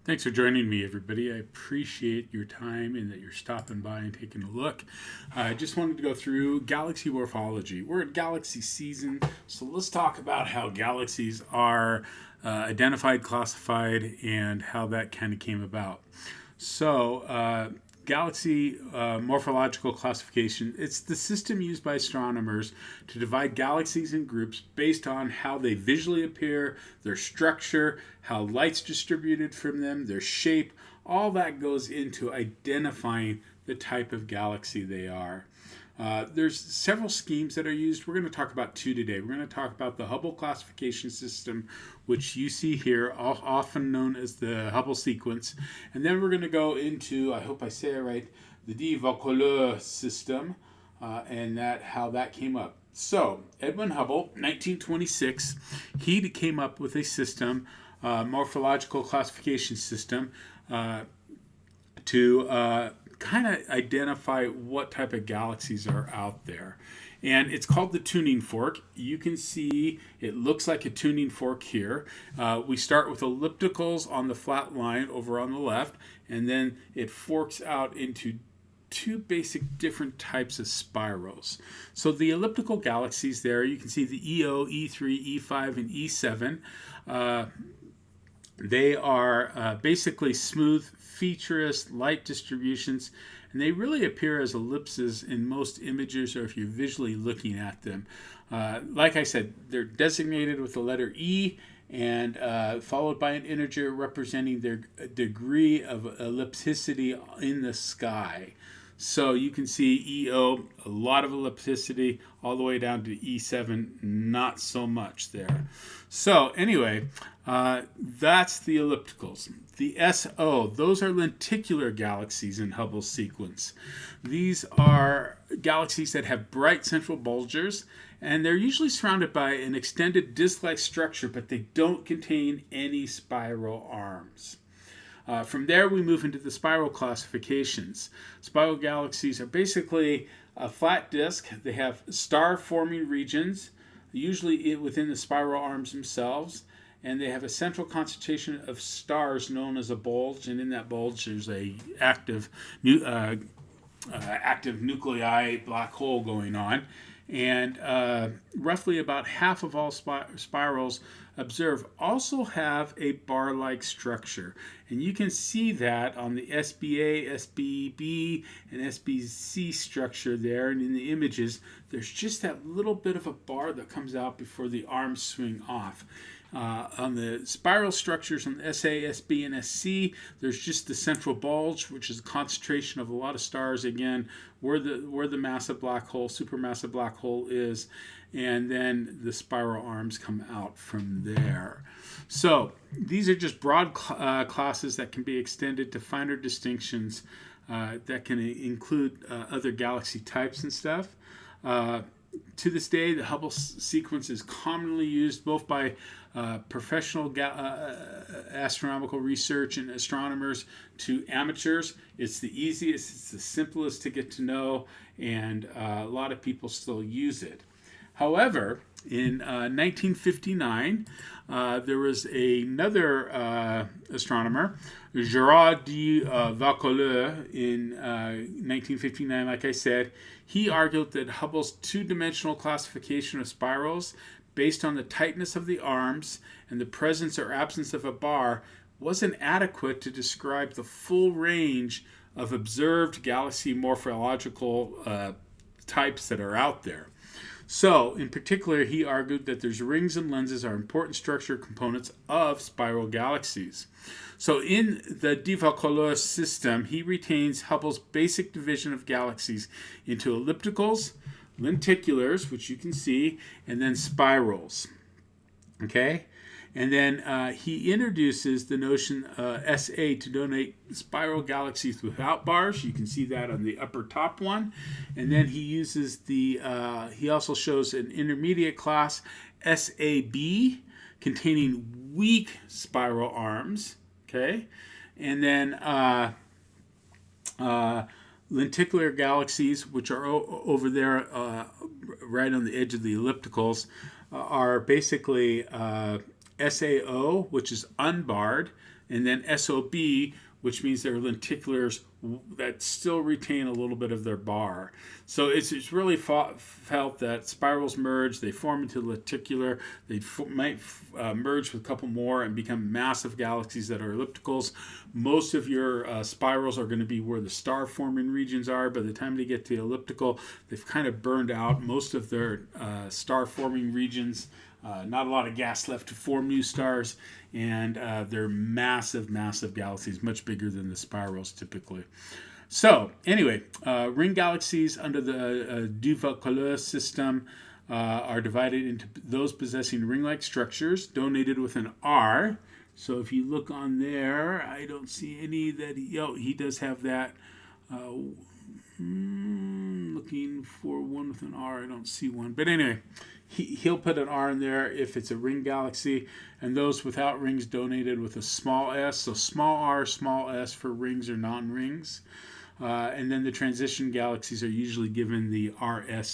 Thanks for joining me, everybody. I appreciate your time and that you're stopping by and taking a look. I just wanted to go through galaxy morphology. We're at galaxy season, so let's talk about how galaxies are identified, classified, and how that kind of came about. So, galaxy morphological classification, it's the system used by astronomers to divide galaxies in groups based on how they visually appear, their structure, how light's distributed from them, their shape. All that goes into identifying the type of galaxy they are. There's several schemes that are used. We're going to talk about two today. We're going to talk about the Hubble classification system, which you see here, often known as the Hubble Sequence. And then we're going to go into, I hope I say it right, the Vaucouleurs System, and how that came up. So, Edwin Hubble, 1926, he came up with a system, morphological classification system, to kind of identify what type of galaxies are out there. And it's called the tuning fork. You can see it looks like a tuning fork here. We start with ellipticals on the flat line over on the left, and then it forks out into two basic different types of spirals. So the elliptical galaxies there, you can see the EO, E3, E5, and E7. They are basically smooth, featureless light distributions, and they really appear as ellipses in most images or if you're visually looking at them. Like I said, they're designated with the letter E and followed by an integer representing their degree of ellipticity in the sky. So you can see EO, a lot of ellipticity, all the way down to E7, not so much there. So anyway, that's the ellipticals. The SO, those are lenticular galaxies in Hubble's sequence. These are galaxies that have bright central bulges, and they're usually surrounded by an extended disk-like structure, but they don't contain any spiral arms. From there, we move into the spiral classifications. Spiral galaxies are basically a flat disk. They have star-forming regions, usually within the spiral arms themselves, and they have a central concentration of stars known as a bulge, and in that bulge there's a active nuclei black hole going on. And roughly about half of all spirals observed also have a bar-like structure. And you can see that on the SBA, SBB, and SBC structure there. And in the images, there's just that little bit of a bar that comes out before the arms swing off. On the spiral structures on SA, SB, and SC, there's just the central bulge, which is a concentration of a lot of stars, again, where the massive black hole, supermassive black hole is, and then the spiral arms come out from there. So these are just broad classes that can be extended to finer distinctions that can include other galaxy types and stuff. To this day, the Hubble sequence is commonly used both by professional astronomical research and astronomers to amateurs. It's the easiest, it's the simplest to get to know, and a lot of people still use it. However, in 1959, there was another astronomer, Gerard de Vaucouleurs, in 1959, like I said. He argued that Hubble's two-dimensional classification of spirals, based on the tightness of the arms and the presence or absence of a bar, wasn't adequate to describe the full range of observed galaxy morphological types that are out there. So, in particular, he argued that there's rings and lenses are important structure components of spiral galaxies. So, in the de Vaucouleurs system, he retains Hubble's basic division of galaxies into ellipticals, lenticulars, which you can see, and then spirals. Okay? And then he introduces the notion SA to denote spiral galaxies without bars. You can see that on the upper top one. And then he uses he also shows an intermediate class, SAB, containing weak spiral arms. Okay? And then lenticular galaxies, which are over there right on the edge of the ellipticals, are basically SAO, which is unbarred, and then SOB, which means they're lenticulars that still retain a little bit of their bar. So it's really felt that spirals merge, they form into lenticular, they might merge with a couple more and become massive galaxies that are ellipticals. Most of your spirals are going to be where the star forming regions are. By the time they get to elliptical, they've kind of burned out most of their star forming regions. Not a lot of gas left to form new stars, and they're massive, massive galaxies, much bigger than the spirals typically. So, anyway, ring galaxies under the de Vaucouleurs system are divided into those possessing ring-like structures, donated with an R. So, if you look on there, I don't see any that he does have that. Looking for one with an R, I don't see one. But anyway, he'll put an R in there if it's a ring galaxy, and those without rings donated with a small s. So small r, small s for rings or non-rings. And then the transition galaxies are usually given the RS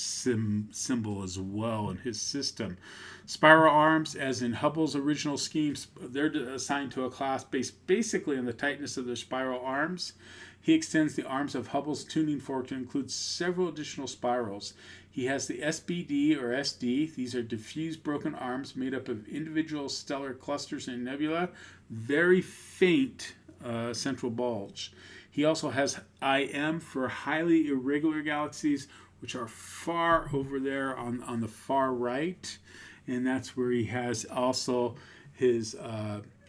symbol as well in his system. Spiral arms, as in Hubble's original schemes, they're assigned to a class based basically on the tightness of their spiral arms. He extends the arms of Hubble's tuning fork to include several additional spirals. He has the SBD or SD. These are diffuse broken arms made up of individual stellar clusters and nebula, very faint central bulge. He also has IM for highly irregular galaxies, which are far over there on the far right. And that's where he has also his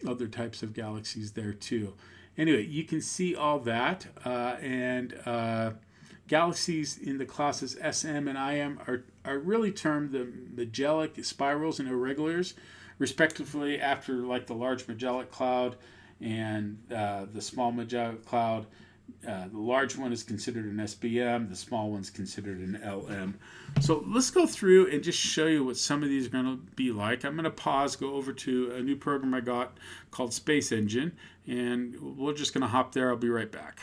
other types of galaxies there too. Anyway, you can see all that. Galaxies in the classes SM and IM are really termed the Magellic spirals and irregulars, respectively, after like the Large Magellic Cloud and the Small Magellic Cloud. The large one is considered an SBM, the small one's considered an LM. So let's go through and just show you what some of these are going to be like. I'm going to pause, go over to a new program I got called SpaceEngine, and we're just going to hop there. I'll be right back.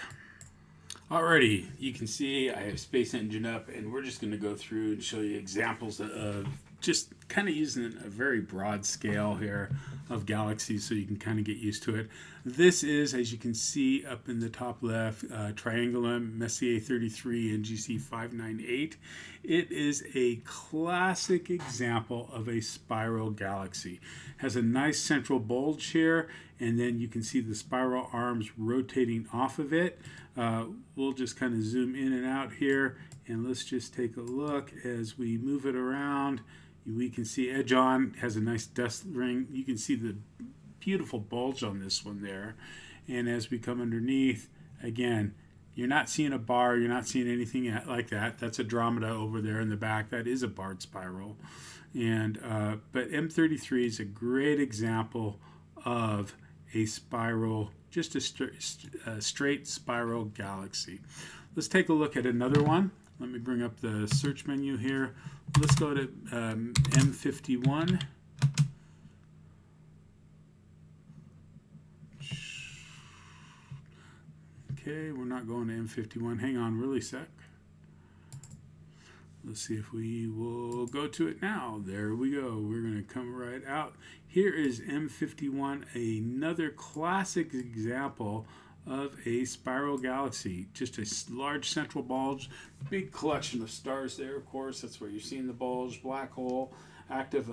Alrighty, you can see I have SpaceEngine up, and we're just going to go through and show you examples of just kind of using a very broad scale here of galaxies so you can kind of get used to it. This is, as you can see up in the top left, Triangulum Messier 33 and GC 598. It is a classic example of a spiral galaxy. Has a nice central bulge here, and then you can see the spiral arms rotating off of it. We'll just kind of zoom in and out here, and let's just take a look as we move it around. We can see edge on has a nice dust ring. You can see the beautiful bulge on this one there. And as we come underneath, again, you're not seeing a bar, you're not seeing anything like that. That's Andromeda over there in the back. That is a barred spiral. And but M33 is a great example of a spiral, just a straight spiral galaxy. Let's take a look at another one. Let me bring up the search menu here. Let's go to M51. Okay, we're not going to M51. Hang on really sec. Let's see if we will go to it now. There we go. We're going to come right out. Here is M51, another classic example of a spiral galaxy. Just a large central bulge, big collection of stars there, of course. That's where you're seeing the bulge, black hole, active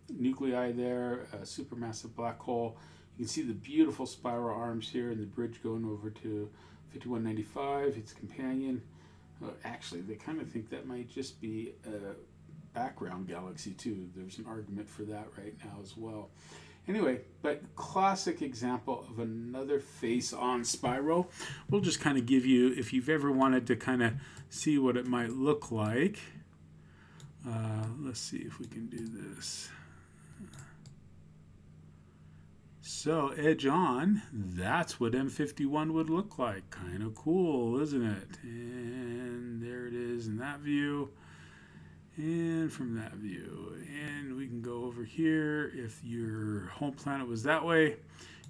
nuclei there, a supermassive black hole. You can see the beautiful spiral arms here and the bridge going over to 5195, its companion. Actually, they kind of think that might just be a background galaxy too. There's an argument for that right now as well. Anyway, but classic example of another face-on spiral. We'll just kind of give you, if you've ever wanted to kind of see what it might look like. Let's see if we can do this. So edge on, that's what M51 would look like. Kind of cool, isn't it? And there it is in that view. And from that view, and we can go over here. If your home planet was that way,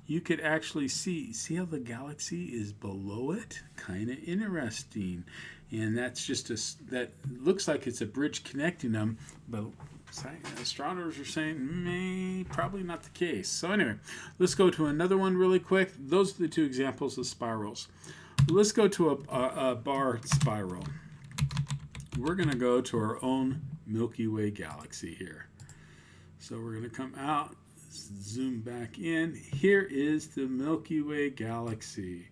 you could actually see how the galaxy is below it. Kind of interesting. And that's just that looks like it's a bridge connecting them, but Astronomers are saying probably not the case. So anyway, let's go to another one really quick. Those are the two examples of spirals. Let's go to a barred spiral. We're going to go to our own Milky Way galaxy here. So we're going to come out, zoom back in. Here is the Milky Way galaxy.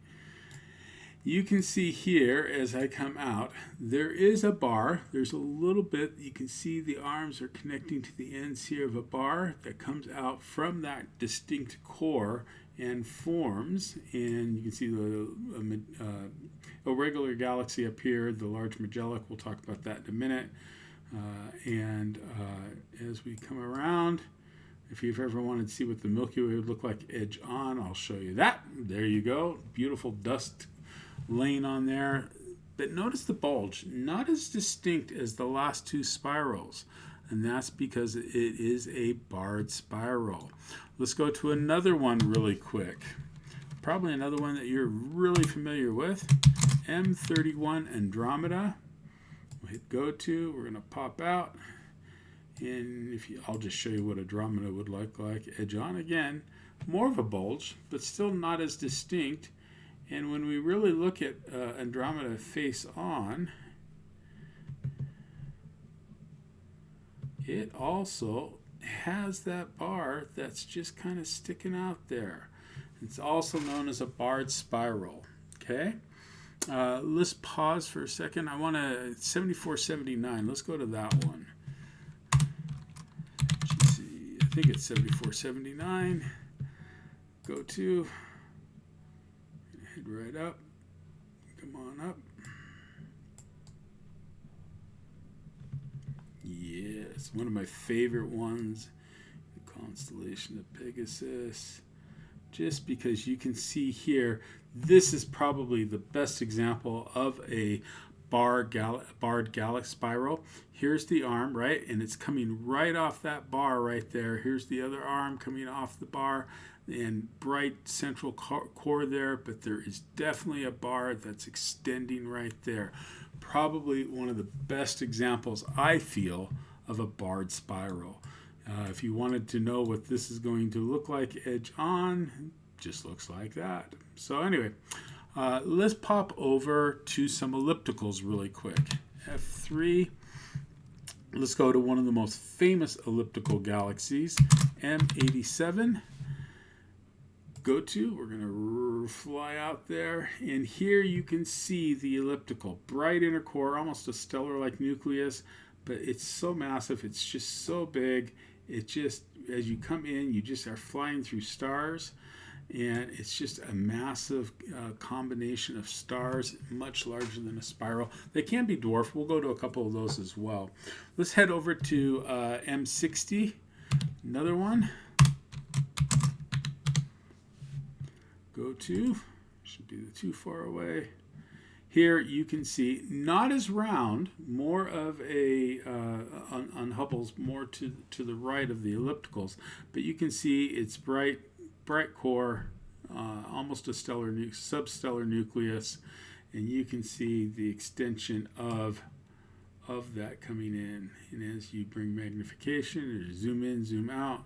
You can see here as I come out, there is a bar. There's a little bit, you can see the arms are connecting to the ends here of a bar that comes out from that distinct core and forms. And you can see the irregular galaxy up here, the Large Magellanic. We'll talk about that in a minute. As we come around, if you've ever wanted to see what the Milky Way would look like edge on, I'll show you that. There you go. Beautiful dust laying on there. But notice the bulge, not as distinct as the last two spirals. And that's because it is a barred spiral. Let's go to another one really quick. Probably another one that you're really familiar with. M31 Andromeda. We'll hit go to. We're going to pop out. And I'll just show you what Andromeda would look like. Edge on again. More of a bulge, but still not as distinct. And when we really look at Andromeda face on, it also has that bar that's just kind of sticking out there. It's also known as a barred spiral. Okay, let's pause for a second. I want to 7479. Let's go to that one. I think it's 7479. Go to. Head right up. Come on up. Yes, one of my favorite ones, the constellation of Pegasus. Just because you can see here, this is probably the best example of a barred galaxy spiral. Here's the arm, right? And it's coming right off that bar right there. Here's the other arm coming off the bar and bright central core there, but there is definitely a bar that's extending right there. Probably one of the best examples, I feel, of a barred spiral. If you wanted to know what this is going to look like edge on, it just looks like that. So anyway, let's pop over to some ellipticals really quick. F3. Let's go to one of the most famous elliptical galaxies, M87. Go to, we're going to fly out there, and here you can see the elliptical, bright inner core, almost a stellar-like nucleus, but it's so massive, it's just so big. It just, as you come in, you just are flying through stars, and it's just a massive combination of stars, much larger than a spiral. They can be dwarfed. We'll go to a couple of those as well. Let's head over to M60, another one. Go to, should be too far away. Here you can see not as round, more of a, on Hubble's more to the right of the ellipticals, but you can see it's bright core, almost a substellar nucleus, and you can see the extension of that coming in. And as you bring magnification or zoom in, zoom out,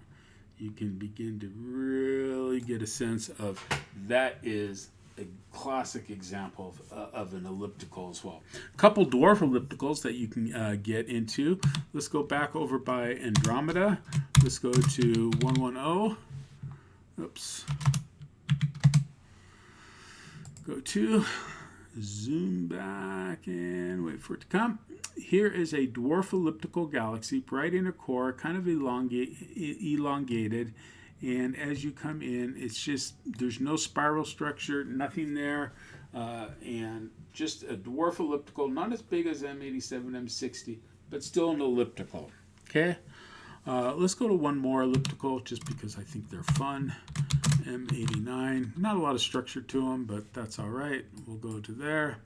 you can begin to really get a sense of that is a classic example of an elliptical as well. A couple dwarf ellipticals that you can get into. Let's go back over by Andromeda. Let's go to 110. Oops. Go to, zoom back and wait for it to come. Here is a dwarf elliptical galaxy, bright inner core, kind of elongated. And as you come in, it's just, there's no spiral structure, nothing there. And just a dwarf elliptical, not as big as M87, M60, but still an elliptical. Okay? Let's go to one more elliptical just because I think they're fun. M89. Not a lot of structure to them, but that's all right. We'll go to there.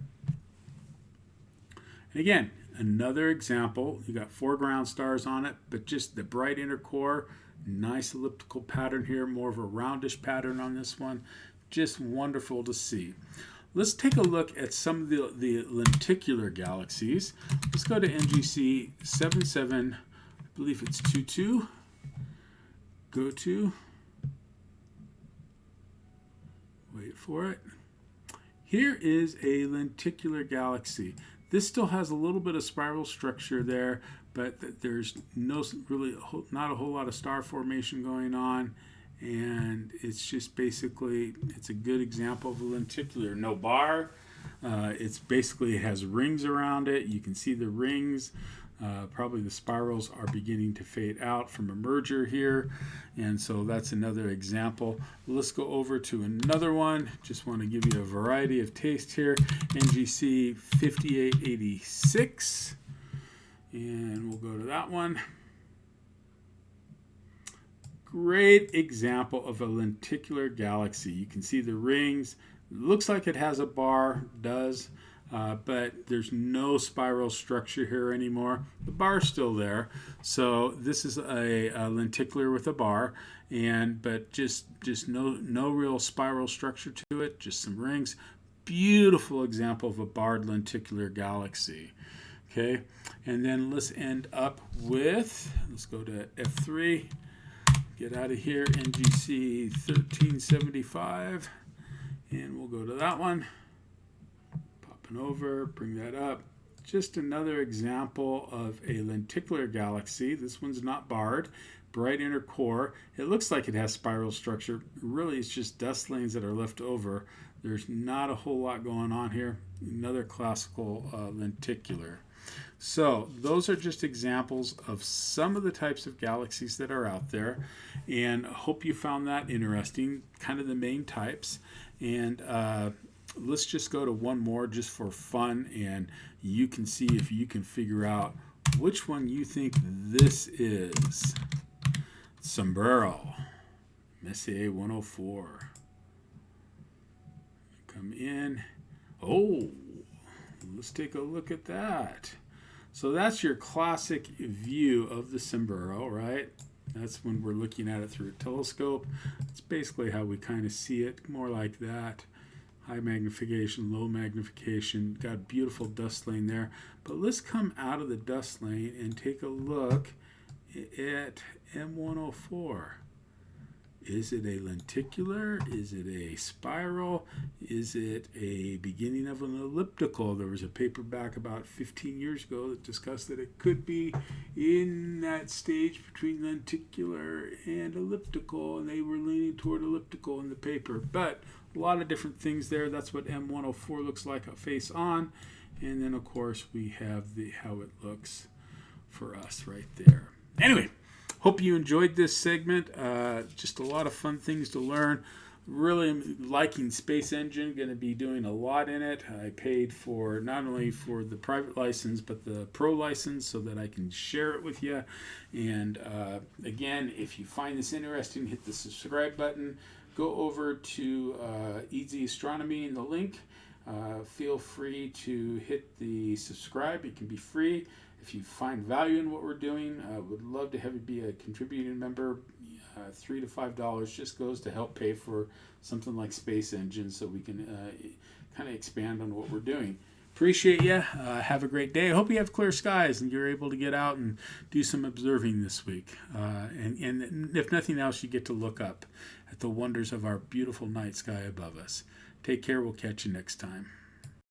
And again, another example. You got 4 ground stars on it, but just the bright inner core. Nice elliptical pattern here, more of a roundish pattern on this one. Just wonderful to see. Let's take a look at some of the lenticular galaxies. Let's go to NGC believe it's 2-2. Go to. Wait for it. Here is a lenticular galaxy. This still has a little bit of spiral structure there, but there's not a whole lot of star formation going on, and it's just basically, it's a good example of a lenticular. No bar. It has rings around it. You can see the rings. Probably the spirals are beginning to fade out from a merger here, and so that's another example. Let's go over to another one. Just want to give you a variety of taste here. NGC 5886, and we'll go to that one. Great example of a lenticular galaxy. You can see the rings. It looks like it has a bar, does. But there's no spiral structure here anymore. The bar's still there. So this is a lenticular with a bar, but just no real spiral structure to it, just some rings. Beautiful example of a barred lenticular galaxy. Okay, and then let's end up with, let's go to F3, get out of here, NGC 1375, and we'll go to that one. Over, bring that up. Just another example of a lenticular galaxy. This one's not barred. Bright inner core. It looks like it has spiral structure. Really, it's just dust lanes that are left over. There's not a whole lot going on here. Another classical lenticular. So those are just examples of some of the types of galaxies that are out there, and I hope you found that interesting, kind of the main types. And let's just go to one more just for fun, and you can see if you can figure out which one you think this is. Sombrero, Messier 104. Come in. Oh, let's take a look at that. So that's your classic view of the Sombrero, right? That's when we're looking at it through a telescope. It's basically how we kind of see it, more like that. High magnification, low magnification, got a beautiful dust lane there. But let's come out of the dust lane and take a look at M104. Is it a lenticular? Is it a spiral? Is it a beginning of an elliptical? There was a paper back about 15 years ago that discussed that it could be in that stage between lenticular and elliptical, and they were leaning toward elliptical in the paper. But a lot of different things there. That's what M104 looks like, a face on. And then, of course, we have how it looks for us right there. Anyway, hope you enjoyed this segment. Just a lot of fun things to learn. Really liking SpaceEngine, going to be doing a lot in it. I paid for not only for the private license, but the pro license so that I can share it with you. And again, if you find this interesting, hit the subscribe button. Go over to Easy Astronomy in the link. Feel free to hit the subscribe. It can be free. If you find value in what we're doing, I would love to have you be a contributing member. $3 to $5 just goes to help pay for something like SpaceEngine, so we can kind of expand on what we're doing. Appreciate you. Have a great day. I hope you have clear skies and you're able to get out and do some observing this week. And if nothing else, you get to look up at the wonders of our beautiful night sky above us. Take care. We'll catch you next time.